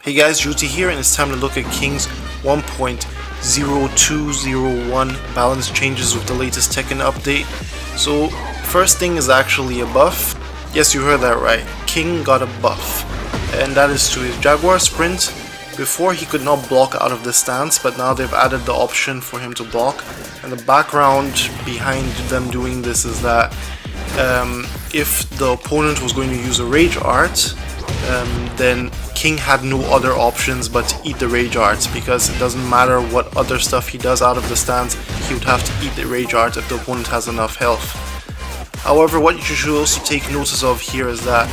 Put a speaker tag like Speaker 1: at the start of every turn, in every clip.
Speaker 1: Hey guys, Juti here, and it's time to look at King's 1.0201 balance changes with the latest Tekken update. So, first thing is actually a buff. Yes, you heard that right. King got a buff, and that is to his Jaguar Sprint. Before he could not block out of the stance, but now they've added the option for him to block. And the background behind them doing this is that if the opponent was going to use a Rage Art, then King had no other options but to eat the Rage Arts, because it doesn't matter what other stuff he does out of the stance, he would have to eat the Rage Art if the opponent has enough health. However, what you should also take notice of here is that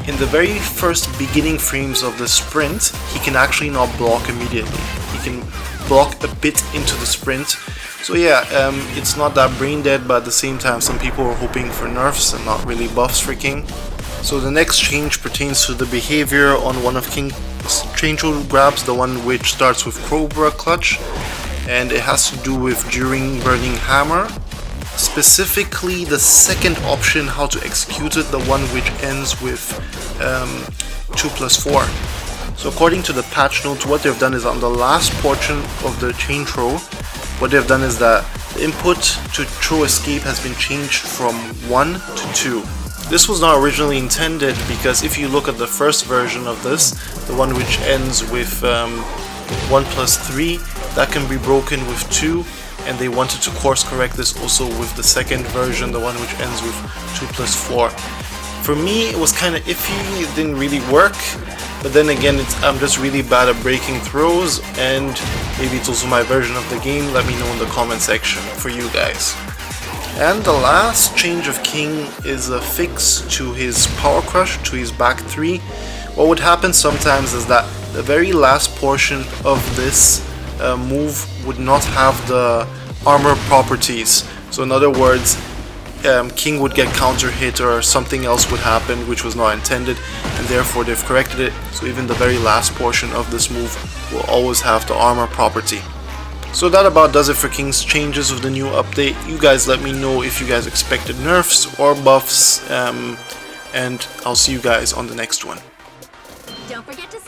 Speaker 1: in the very first beginning frames of the sprint, he can actually not block immediately. He can block a bit into the sprint. So yeah, it's not that brain dead, but at the same time some people are hoping for nerfs and not really buffs for King. So the next change pertains to the behavior on one of King's changeable grabs, the one which starts with Cobra Clutch, and it has to do with during Burning Hammer. Specifically the second option, how to execute it, the one which ends with 2+4. So according to the patch notes, what they've done is on the last portion of the chain throw, what they've done is that the input to throw escape has been changed from 1 to 2. This was not originally intended, because if you look at the first version of this, the one which ends with 1+3, that can be broken with 2. And they wanted to course correct this also with the second version, the one which ends with 2+4. For me, it was kind of iffy, it didn't really work, but then again, I'm just really bad at breaking throws, and maybe it's also my version of the game. Let me know in the comment section for you guys. And the last change of King is a fix to his Power Crush, to his back 3. What would happen sometimes is that the very last portion of this move would not have the armor properties. So in other words, King would get counter hit or something else would happen which was not intended, and therefore they've corrected it. So even the very last portion of this move will always have the armor property. So that about does it for King's changes with the new update. You guys let me know if you guys expected nerfs or buffs, and I'll see you guys on the next one.
Speaker 2: Don't forget to